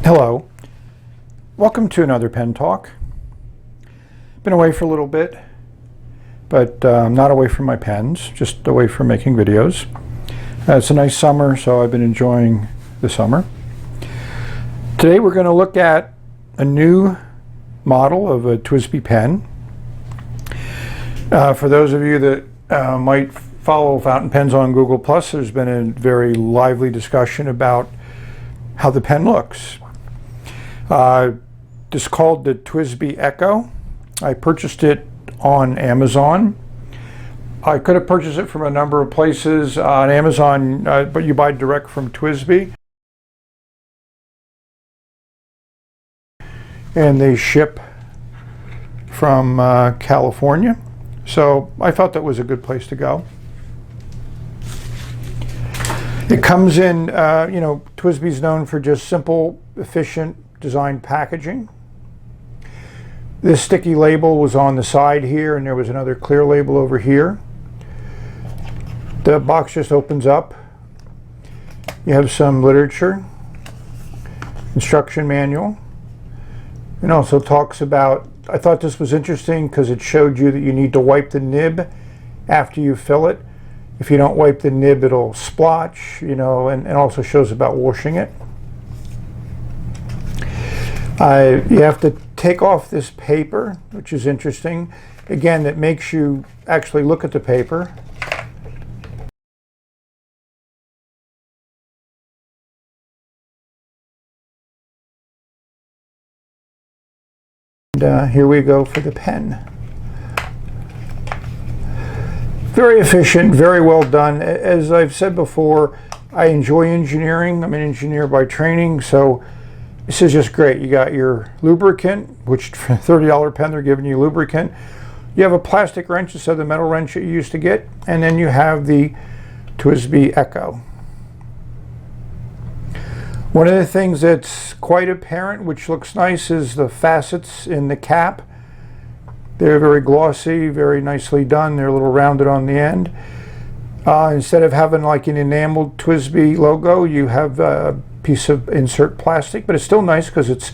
Hello, welcome to another pen talk. Been away for a little bit, but I'm not away from my pens, just away from making videos. It's a nice summer, so I've been enjoying the summer. Today we're going to look at a new model of a TWSBI pen. For those of you that might follow fountain pens on Google+, there's been a very lively discussion about how the pen looks. This is called the TWSBI Echo. I purchased it on Amazon. I could have purchased it from a number of places on Amazon, but you buy direct from TWSBI. And they ship from California. So I thought that was a good place to go. It comes in, TWSBI is known for just simple, efficient design packaging. This sticky label was on the side here, and there was another clear label over here. The box just opens up. You have some literature, instruction manual, and also talks about, I thought this was interesting because it showed you that you need to wipe the nib after you fill it. If you don't wipe the nib, it'll splotch, and also shows about washing it. You have to take off this paper, which is interesting. Again, that makes you actually look at the paper. And here we go for the pen. Very efficient, very well done. As I've said before, I enjoy engineering. I'm an engineer by training, so this is just great. You got your lubricant, which for a $30 pen they're giving you lubricant. You have a plastic wrench instead of the metal wrench that you used to get, and then you have the TWSBI Echo. One of the things that's quite apparent, which looks nice, is the facets in the cap. They're very glossy, very nicely done. They're a little rounded on the end. Instead of having like an enameled TWSBI logo, you have a piece of insert plastic, but it's still nice because it's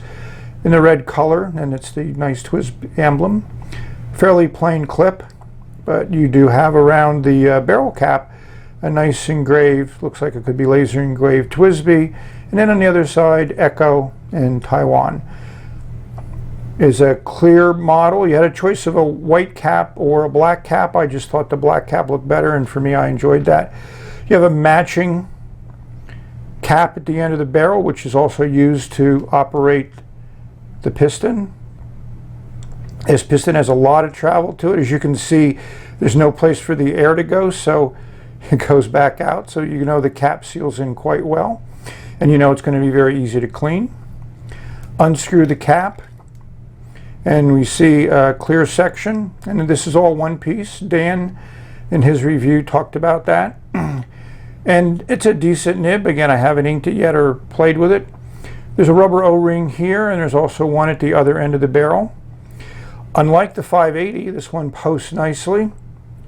in the red color and it's the nice TWSBI emblem. Fairly plain clip, but you do have around the barrel cap a nice engraved, looks like it could be laser engraved TWSBI, and then on the other side, Echo and Taiwan. Is a clear model. You had a choice of a white cap or a black cap. I just thought the black cap looked better, and for me, I enjoyed that. You have a matching cap at the end of the barrel, which is also used to operate the piston. This piston has a lot of travel to it. As you can see, there's no place for the air to go, so it goes back out. So you know the cap seals in quite well, and you know it's going to be very easy to clean. Unscrew the cap, and we see a clear section, and this is all one piece. Dan, in his review, talked about that. And it's a decent nib. Again, I haven't inked it yet or played with it. There's a rubber O-ring here, and there's also one at the other end of the barrel. Unlike the 580, this one posts nicely,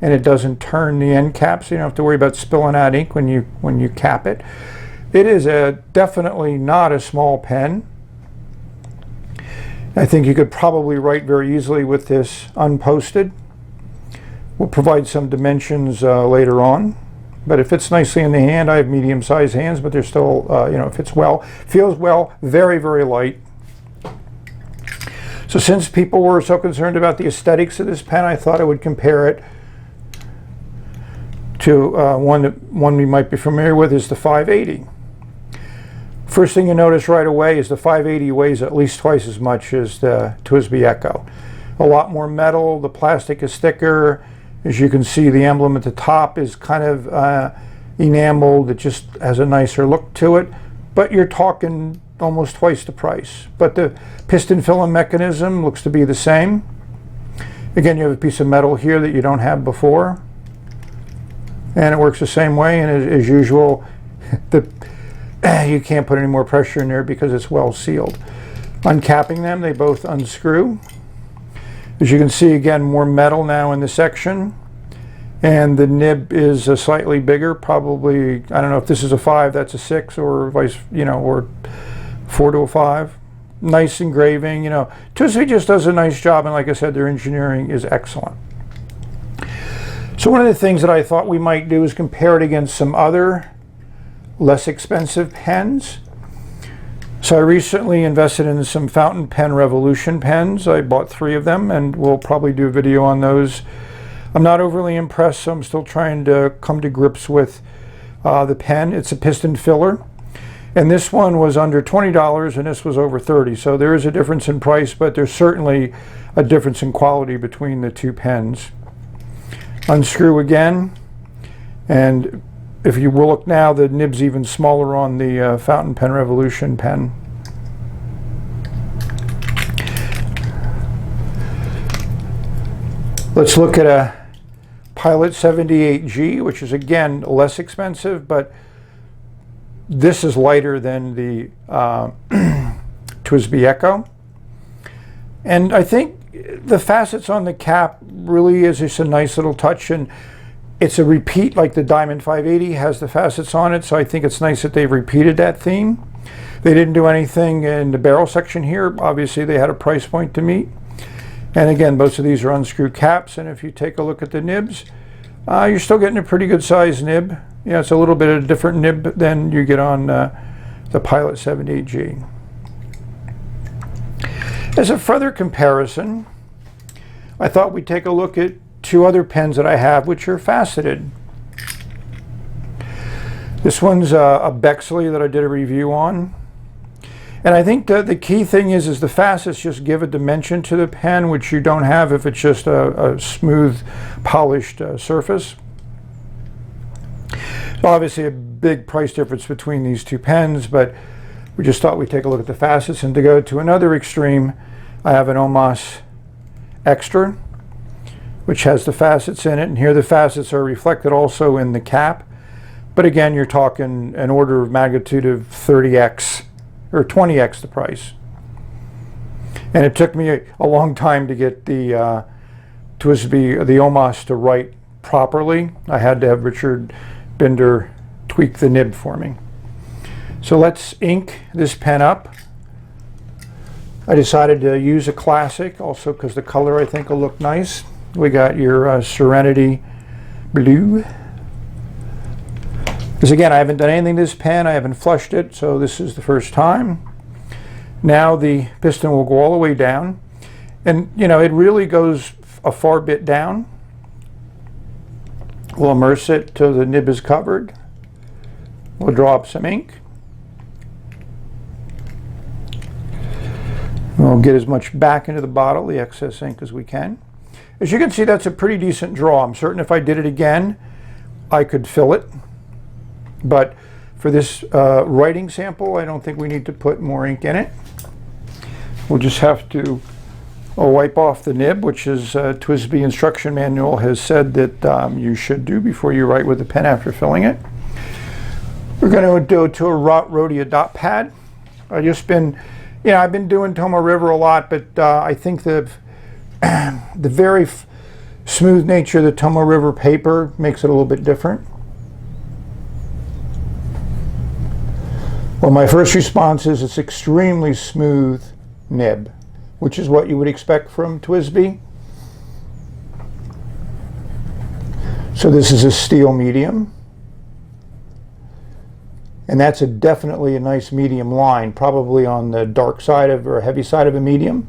and it doesn't turn the end cap, so you don't have to worry about spilling out ink when you cap it. It is definitely not a small pen. I think you could probably write very easily with this unposted. We'll provide some dimensions later on, but it fits nicely in the hand. I have medium-sized hands, but they're still, it fits well. Feels well, very, very light. So since people were so concerned about the aesthetics of this pen, I thought I would compare it to one we might be familiar with, is the 580. First thing you notice right away is the 580 weighs at least twice as much as the TWSBI Echo. A lot more metal, the plastic is thicker. As you can see, the emblem at the top is kind of enameled. It just has a nicer look to it, but you're talking almost twice the price. But the piston filling mechanism looks to be the same. Again, you have a piece of metal here that you don't have before, and it works the same way, and as usual, you can't put any more pressure in there because it's well sealed. Uncapping them, they both unscrew. As you can see, again, more metal now in the section, and the nib is slightly bigger, probably, I don't know if this is a 5, that's a 6, or vice, or 405. Nice engraving, you know. TWSBI just does a nice job, and like I said, their engineering is excellent. So one of the things that I thought we might do is compare it against some other less expensive pens. So I recently invested in some Fountain Pen Revolution pens. I bought 3 of them, and we'll probably do a video on those. I'm not overly impressed, so I'm still trying to come to grips with the pen. It's a piston filler, and this one was under $20 and this was over $30. So there is a difference in price, but there's certainly a difference in quality between the 2 pens. Unscrew again, and if you will look now, the nib's even smaller on the Fountain Pen Revolution pen. Let's look at a Pilot 78G, which is again less expensive, but this is lighter than the TWSBI Echo. And I think the facets on the cap really is just a nice little touch, and it's a repeat like the Diamond 580 has the facets on it, so I think it's nice that they've repeated that theme. They didn't do anything in the barrel section here. Obviously they had a price point to meet. And again, most of these are unscrewed caps, and if you take a look at the nibs, you're still getting a pretty good size nib. Yeah, it's a little bit of a different nib than you get on the Pilot 78G. As a further comparison, I thought we'd take a look at 2 other pens that I have, which are faceted. This one's a Bexley that I did a review on. And I think the key thing is the facets just give a dimension to the pen, which you don't have if it's just a smooth, polished surface. So obviously a big price difference between these 2 pens, but we just thought we'd take a look at the facets. And to go to another extreme, I have an Omos Extra, which has the facets in it, and here the facets are reflected also in the cap. But again, you're talking an order of magnitude of 30x or 20x the price. And it took me a long time to get the TWSBI, the Omos, to write properly. I had to have Richard Binder tweak the nib for me. So let's ink this pen up. I decided to use a classic also because the color I think will look nice. We got your Serenity Blue. Because again, I haven't done anything to this pen. I haven't flushed it, so this is the first time. Now the piston will go all the way down. And you know, it really goes a far bit down. We'll immerse it till the nib is covered. We'll draw up some ink. We'll get as much back into the bottle, the excess ink, as we can. As you can see, that's a pretty decent draw. I'm certain if I did it again, I could fill it. But for this writing sample, I don't think we need to put more ink in it. We'll just have to wipe off the nib, which is TWSBI instruction manual has said that you should do before you write with the pen after filling it. We're going to go to a Rhodia dot pad. I've been doing Tomoe River a lot, but I think the very smooth nature of the Tomoe River paper makes it a little bit different. Well, my first response is it's extremely smooth nib, which is what you would expect from TWSBI. So this is a steel medium. And that's definitely a nice medium line, probably on the dark side of or heavy side of a medium.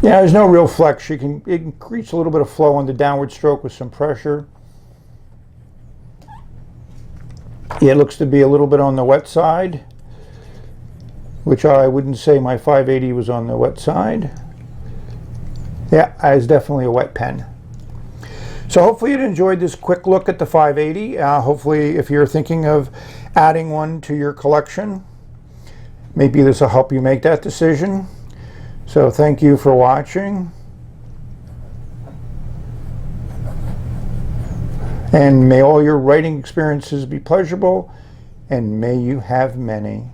Yeah, there's no real flex. It can create a little bit of flow on the downward stroke with some pressure. Yeah, it looks to be a little bit on the wet side, which I wouldn't say my 580 was on the wet side. Yeah, it's definitely a wet pen. So hopefully you enjoyed this quick look at the 580. Hopefully if you're thinking of adding one to your collection, maybe this will help you make that decision. So thank you for watching. And may all your writing experiences be pleasurable, and may you have many.